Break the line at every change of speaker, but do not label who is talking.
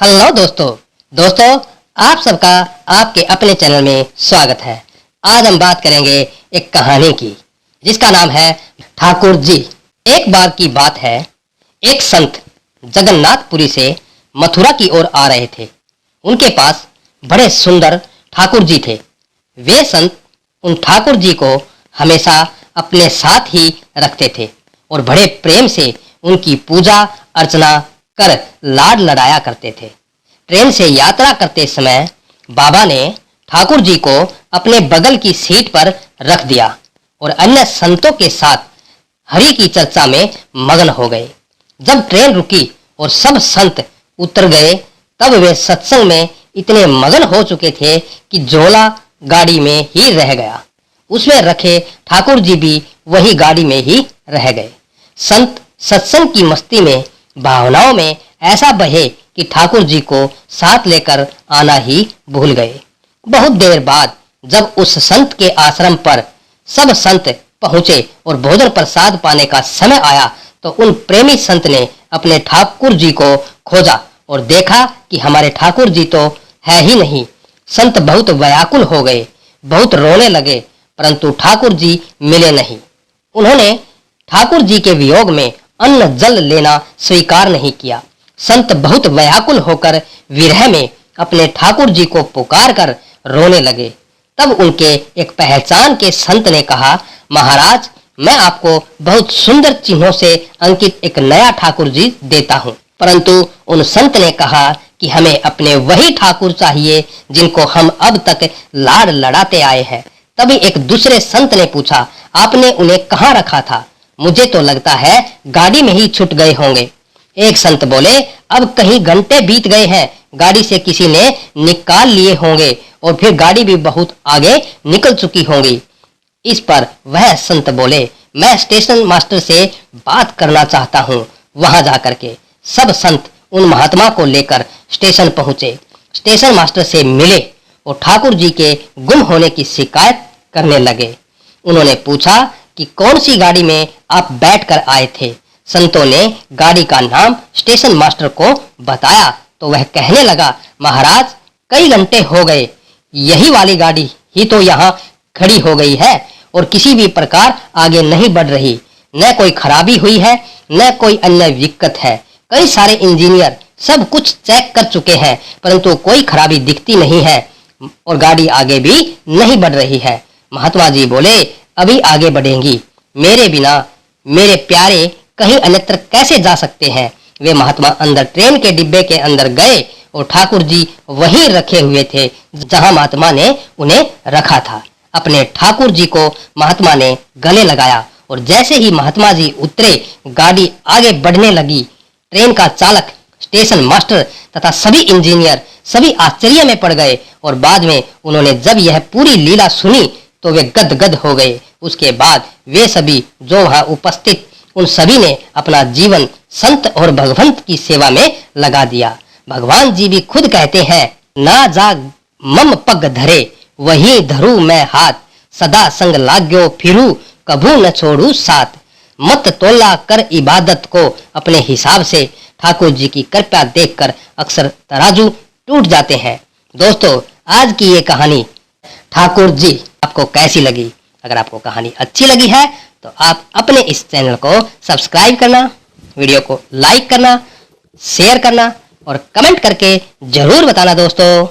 Hello दोस्तों आप सबका आपके अपने चैनल में स्वागत है। आज हम बात करेंगे एक कहानी की जिसका नाम है ठाकुर जी। एक बार की बात है, एक संत जगन्नाथपुरी से मथुरा की ओर आ रहे थे। उनके पास बड़े सुंदर ठाकुर जी थे। वे संत उन ठाकुर जी को हमेशा अपने साथ ही रखते थे और बड़े प्रेम से उनकी पूजा अर्चना कर लाड लड़ाया करते थे। ट्रेन से यात्रा करते समय बाबा ने ठाकुर जी को अपने बगल की सीट पर रख दिया और अन्य संतों के साथ हरि की चर्चा में मगन हो गए। जब ट्रेन रुकी और सब संत उतर गए तब वे सत्संग में इतने मगन हो चुके थे कि झोला गाड़ी में ही रह गया। उसमें रखे ठाकुर जी भी वही गाड़ी में ही रह गए। संत सत्संग की मस्ती में भावनाओं में ऐसा बहे कि ठाकुर जी को साथ लेकर आना ही भूल गए। बहुत देर बाद जब उस संत के आश्रम पर सब संत पहुंचे और भोजन प्रसाद पाने का समय आया तो उन प्रेमी संत ने अपने ठाकुर जी को खोजा और देखा कि हमारे ठाकुर जी तो है ही नहीं। संत बहुत व्याकुल हो गए, बहुत रोने लगे, परंतु ठाकुर जी मिले नहीं। उन्होंने ठाकुर जी के वियोग में अन्न जल लेना स्वीकार नहीं किया। संत बहुत व्याकुल होकर विरह में अपने ठाकुर जी को पुकार कर रोने लगे। तब उनके एक पहचान के संत ने कहा, महाराज, मैं आपको बहुत सुंदर चिन्हों से अंकित एक नया ठाकुर जी देता हूँ। परंतु उन संत ने कहा कि हमें अपने वही ठाकुर चाहिए जिनको हम अब तक लाड लड़ाते आए हैं। तभी एक दूसरे संत ने पूछा, आपने उन्हें कहाँ रखा था? मुझे तो लगता है गाड़ी में ही छूट गए होंगे। एक संत बोले, अब कहीं घंटे बीत गए हैं, गाड़ी से किसी ने निकाल लिए होंगे और फिर गाड़ी भी बहुत आगे निकल चुकी होंगी। इस पर वह संत बोले, मैं स्टेशन मास्टर से बात करना चाहता हूँ। वहां जाकर के सब संत उन महात्मा को लेकर स्टेशन पहुंचे। स्टेशन मास्टर से मिले और ठाकुर जी के गुम होने की शिकायत करने लगे। उन्होंने पूछा कि कौन सी गाड़ी में आप बैठकर आए थे? संतों ने गाड़ी का नाम स्टेशन मास्टर को बताया तो वह कहने लगा, महाराज, कई घंटे हो गए, यही वाली गाड़ी ही तो यहाँ खड़ी हो गई है और किसी भी प्रकार आगे नहीं बढ़ रही। न कोई खराबी हुई है न कोई अन्य दिक्कत है। कई सारे इंजीनियर सब कुछ चेक कर चुके हैं परंतु कोई खराबी दिखती नहीं है और गाड़ी आगे भी नहीं बढ़ रही है। महात्मा जी बोले, अभी आगे बढ़ेंगी, मेरे बिना मेरे प्यारे कहीं अन्यत्र कैसे जा सकते हैं? वे महात्मा अंदर ट्रेन के डिब्बे के अंदर गए और ठाकुर जी वहीं रखे हुए थे जहां महात्मा ने उन्हें रखा था। अपने ठाकुर जी को महात्मा ने गले लगाया और जैसे ही महात्मा जी उतरे गाड़ी आगे बढ़ने लगी। ट्रेन का चालक, स्टेशन मास्टर तथा सभी इंजीनियर सभी आश्चर्य में पड़ गए और बाद में उन्होंने जब यह पूरी लीला सुनी तो वे गदगद हो गए। उसके बाद वे सभी जो वहां उपस्थित उन सभी ने अपना जीवन संत और भगवंत की सेवा में लगा दिया। भगवान जी भी खुद कहते हैं, ना जाग मम पग धरे वही धरू मैं हाथ, सदा संग लाग्यो फिरू कभू न छोड़ू साथ। मत तोला कर इबादत को अपने हिसाब से, ठाकुर जी की कृपा देखकर अक्सर तराजू टूट जाते हैं। दोस्तों, आज की ये कहानी ठाकुर जी आपको कैसी लगी? अगर आपको कहानी अच्छी लगी है तो आप अपने इस चैनल को सब्सक्राइब करना, वीडियो को लाइक करना, शेयर करना और कमेंट करके जरूर बताना दोस्तों।